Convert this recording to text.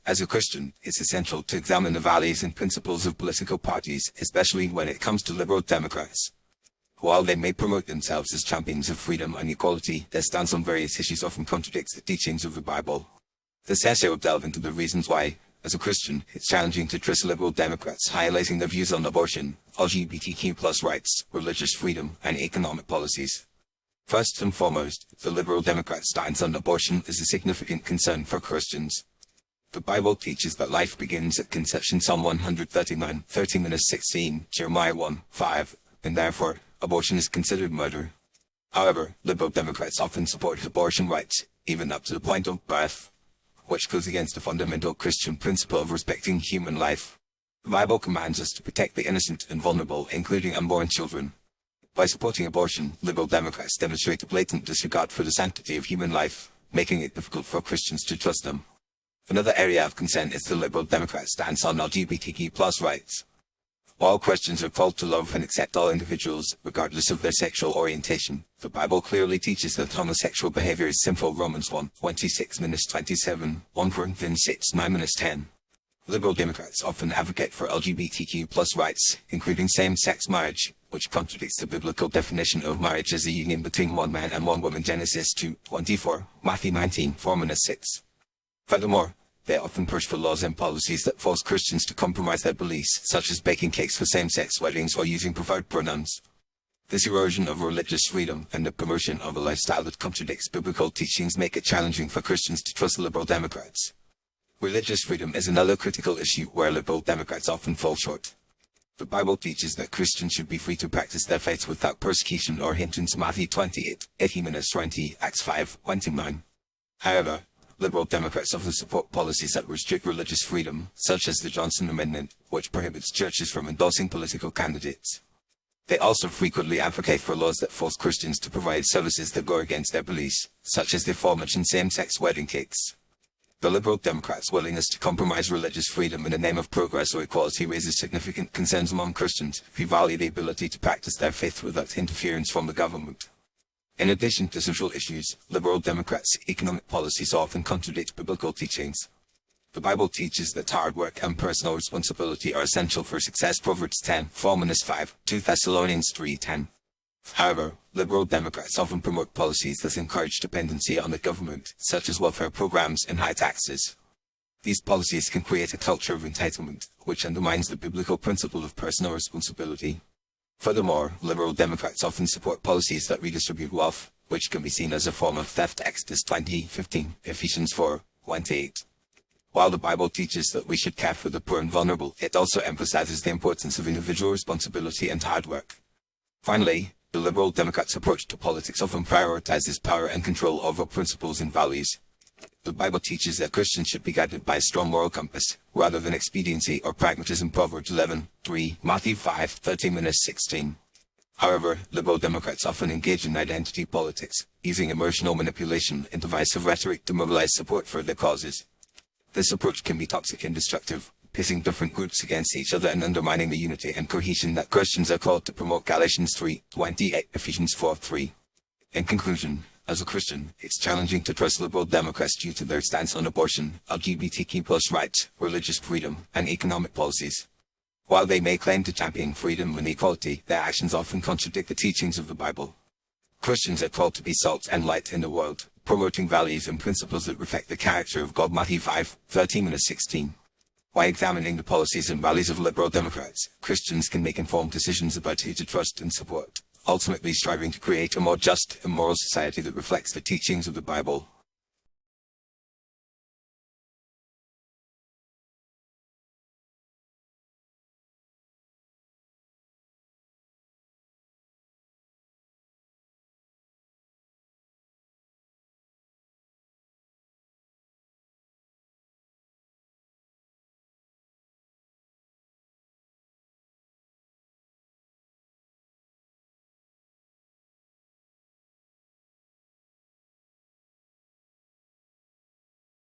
As a Christian, it's essential to examine the values and principles of political parties, especially when it comes to liberal Democrats. While they may promote themselves as champions of freedom and equality, their stance on various issues often contradicts the teachings of the Bible. This essay will delve into the reasons why, as a Christian, it's challenging to trust liberal Democrats, highlighting their views on abortion, LGBTQ+ rights, religious freedom, and economic policies. First and foremost, the liberal Democrat stance on abortion is a significant concern for Christians. The Bible teaches that life begins at conception, Psalm 139, 13-16, Jeremiah 1:5, and therefore, abortion is considered murder. However, liberal Democrats often support abortion rights, even up to the point of birth, which goes against the fundamental Christian principle of respecting human life. The Bible commands us to protect the innocent and vulnerable, including unborn children. By supporting abortion, liberal Democrats demonstrate a blatant disregard for the sanctity of human life, making it difficult for Christians to trust them. Another area of concern is the liberal Democrat stance on LGBTQ+ rights. While Christians are called to love and accept all individuals, regardless of their sexual orientation, the Bible clearly teaches that homosexual behavior is sinful. Romans 1:26-27, 1 Corinthians 6:9-10. Liberal Democrats often advocate for LGBTQ+ rights, including same-sex marriage, which contradicts the biblical definition of marriage as a union between one man and one woman, Genesis 2:24, Matthew 19:4-6. Furthermore, they often push for laws and policies that force Christians to compromise their beliefs, such as baking cakes for same-sex weddings or using preferred pronouns. This erosion of religious freedom and the promotion of a lifestyle that contradicts biblical teachings make it challenging for Christians to trust liberal Democrats. Religious freedom is another critical issue where liberal Democrats often fall short. The Bible teaches that Christians should be free to practice their faith without persecution or hindrance, Matthew 28:18-20, Acts 5:29. However, liberal Democrats often support policies that restrict religious freedom, such as the Johnson Amendment, which prohibits churches from endorsing political candidates. They also frequently advocate for laws that force Christians to provide services that go against their beliefs, such as the aforementioned same-sex wedding cakes. The liberal Democrats' willingness to compromise religious freedom in the name of progress or equality raises significant concerns among Christians who value the ability to practice their faith without interference from the government. In addition to social issues, liberal Democrats' economic policies often contradict biblical teachings. The Bible teaches that hard work and personal responsibility are essential for success, Proverbs 10:4-5, 2 Thessalonians 3:10. However, liberal Democrats often promote policies that encourage dependency on the government, such as welfare programs and high taxes. These policies can create a culture of entitlement, which undermines the biblical principle of personal responsibility. Furthermore, liberal Democrats often support policies that redistribute wealth, which can be seen as a form of theft, Exodus 20:15, Ephesians 4:1-8. While the Bible teaches that we should care for the poor and vulnerable, it also emphasizes the importance of individual responsibility and hard work. Finally, the liberal Democrats' approach to politics often prioritizes power and control over principles and values. The Bible teaches that Christians should be guided by a strong moral compass, rather than expediency or pragmatism, Proverbs 11:3, Matthew 5:13-16. However, liberal Democrats often engage in identity politics, using emotional manipulation and divisive rhetoric to mobilize support for their causes. This approach can be toxic and destructive, pitting different groups against each other and undermining the unity and cohesion that Christians are called to promote, Galatians 3:28, Ephesians 4:3. In conclusion, as a Christian, it's challenging to trust liberal Democrats due to their stance on abortion, LGBTQ+ rights, religious freedom, and economic policies. While they may claim to champion freedom and equality, their actions often contradict the teachings of the Bible. Christians are called to be salt and light in the world, promoting values and principles that reflect the character of God, Matthew 5:13-16. By examining the policies and values of liberal Democrats, Christians can make informed decisions about who to trust and support, ultimately striving to create a more just and moral society that reflects the teachings of the Bible.